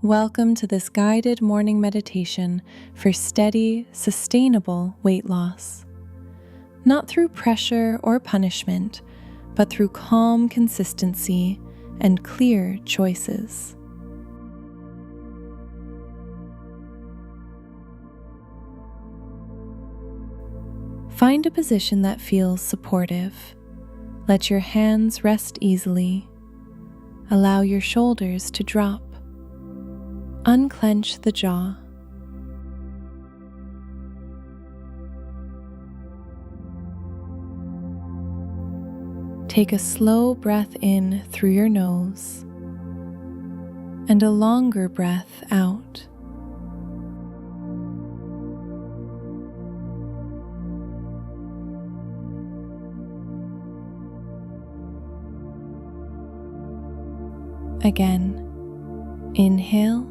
Welcome to this guided morning meditation for steady, sustainable weight loss. Not through pressure or punishment, but through calm consistency and clear choices. Find a position that feels supportive. Let your hands rest easily. Allow your shoulders to drop. Unclench the jaw. Take a slow breath in through your nose and a longer breath out. Again, inhale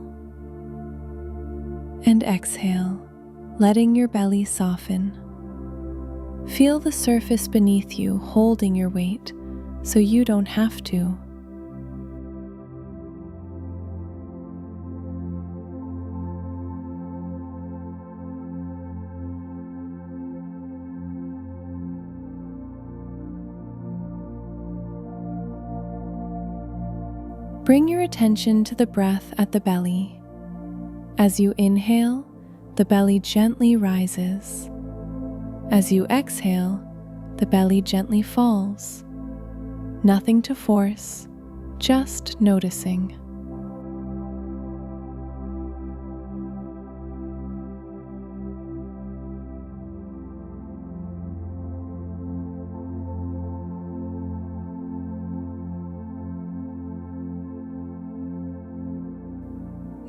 and exhale, letting your belly soften. Feel the surface beneath you holding your weight so you don't have to. Bring your attention to the breath at the belly. As you inhale, the belly gently rises. As you exhale, the belly gently falls. Nothing to force, just noticing.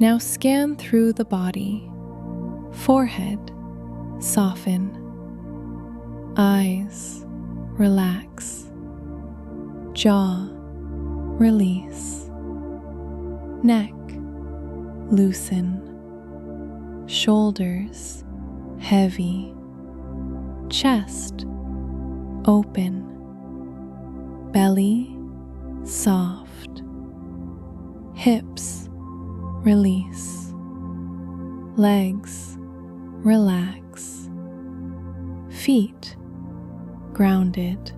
Now scan through the body. Forehead, soften. Eyes, relax. Jaw, release. Neck, loosen. Shoulders, heavy. Chest, open. Belly, soft. Hips, release. Legs, relax. Feet, grounded.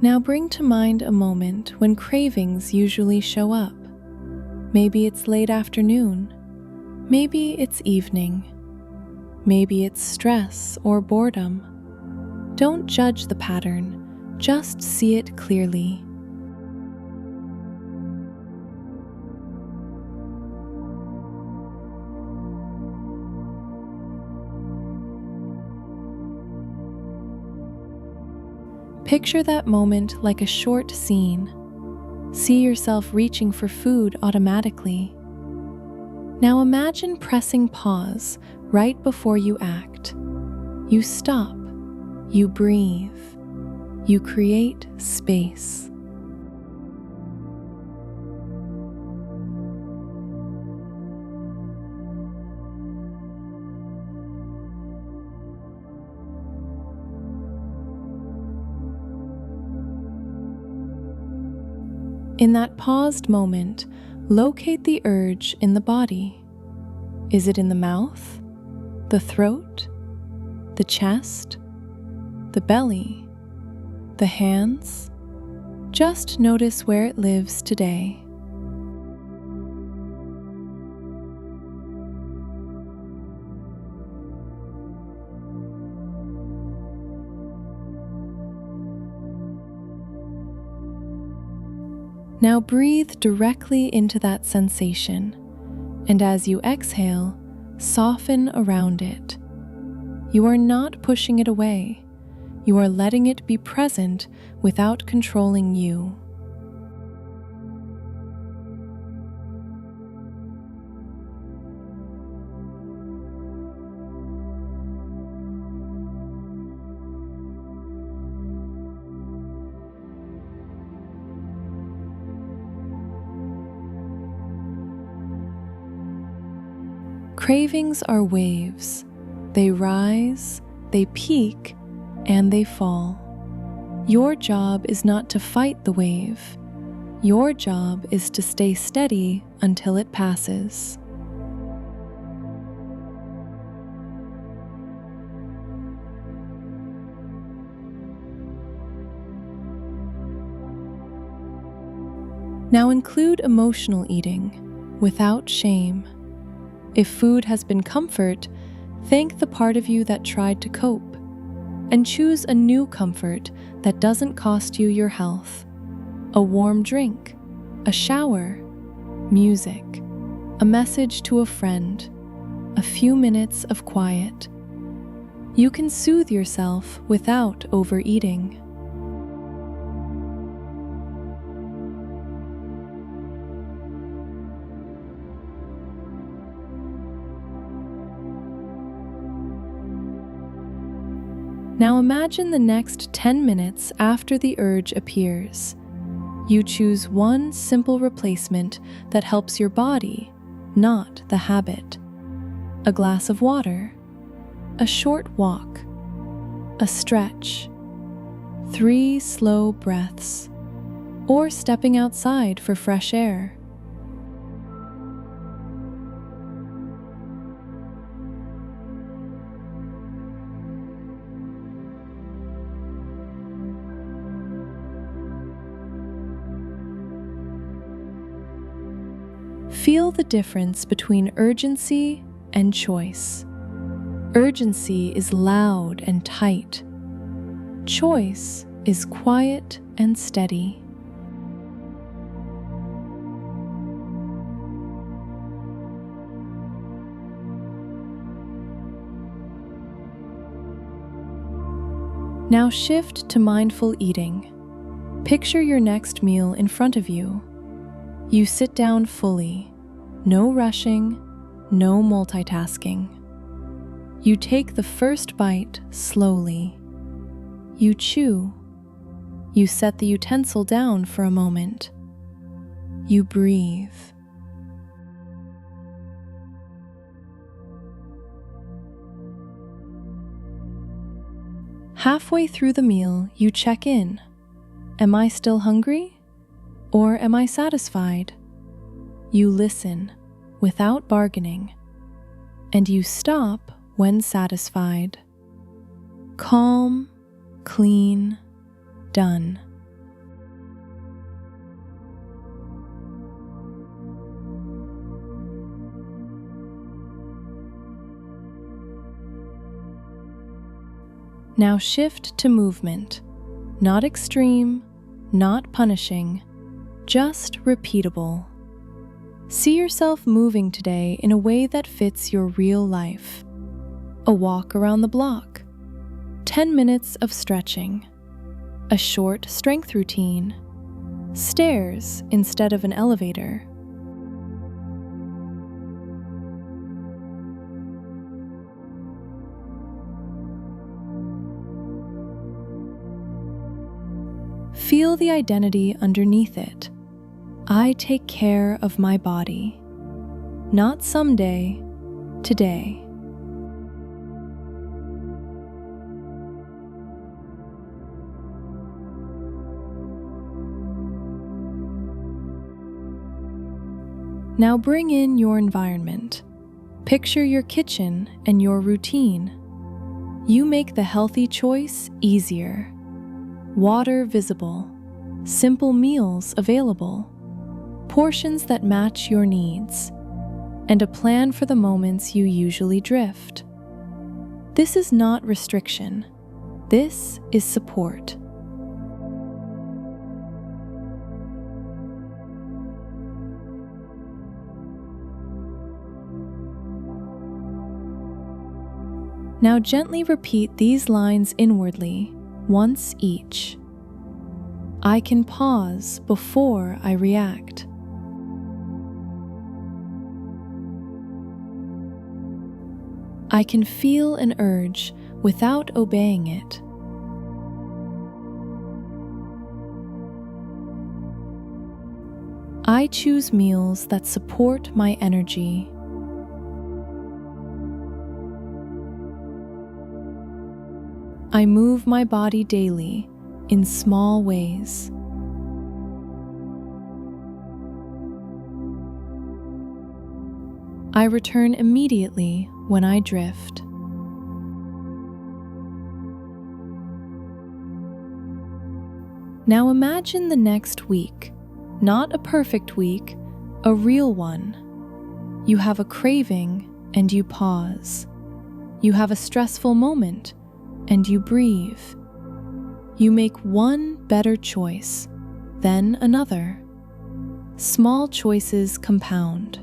Now bring to mind a moment when cravings usually show up. Maybe it's late afternoon. Maybe it's evening. Maybe it's stress or boredom. Don't judge the pattern, just see it clearly. Picture that moment like a short scene. See yourself reaching for food automatically. Now imagine pressing pause right before you act. You stop, you breathe, you create space. In that paused moment, locate the urge in the body. Is it in the mouth, the throat, the chest, the belly, the hands? Just notice where it lives today. Now breathe directly into that sensation, and as you exhale, soften around it. You are not pushing it away. You are letting it be present without controlling you. Cravings are waves. They rise, they peak, and they fall. Your job is not to fight the wave. Your job is to stay steady until it passes. Now include emotional eating, without shame. If food has been comfort, thank the part of you that tried to cope, and choose a new comfort that doesn't cost you your health. A warm drink, a shower, music, a message to a friend, a few minutes of quiet. You can soothe yourself without overeating. Now imagine the next 10 minutes after the urge appears. You choose one simple replacement that helps your body, not the habit. A glass of water, a short walk, a stretch, 3 slow breaths, or stepping outside for fresh air. Feel the difference between urgency and choice. Urgency is loud and tight. Choice is quiet and steady. Now shift to mindful eating. Picture your next meal in front of you. You sit down fully, no rushing, no multitasking. You take the first bite slowly. You chew. You set the utensil down for a moment. You breathe. Halfway through the meal, you check in. Am I still hungry? Or am I satisfied? You listen without bargaining, and you stop when satisfied. Calm, clean, done. Now shift to movement, not extreme, not punishing, just repeatable. See yourself moving today in a way that fits your real life. A walk around the block, 10 minutes of stretching, a short strength routine, stairs instead of an elevator. Feel the identity underneath it. I take care of my body. Not someday, today. Now bring in your environment. Picture your kitchen and your routine. You make the healthy choice easier. Water visible, simple meals available, portions that match your needs, and a plan for the moments you usually drift. This is not restriction. This is support. Now gently repeat these lines inwardly, once each. I can pause before I react. I can feel an urge without obeying it. I choose meals that support my energy. I move my body daily in small ways. I return immediately when I drift. Now imagine the next week, not a perfect week, a real one. You have a craving and you pause. You have a stressful moment and you breathe. You make one better choice, then another. Small choices compound.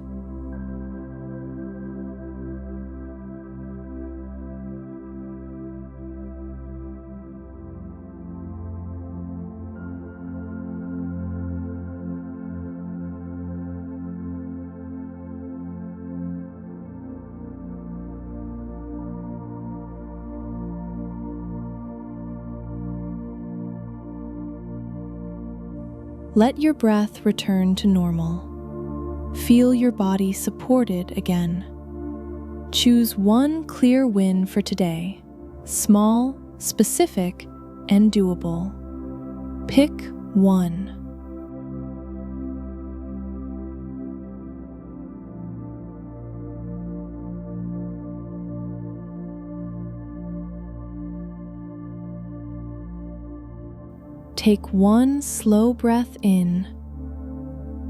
Let your breath return to normal. Feel your body supported again. Choose one clear win for today, small, specific, and doable. Pick one. Take one slow breath in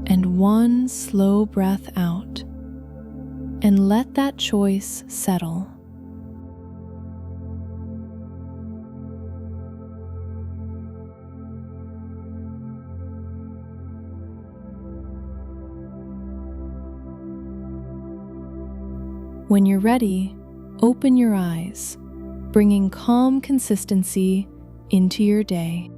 and one slow breath out, and let that choice settle. When you're ready, open your eyes, bringing calm consistency into your day.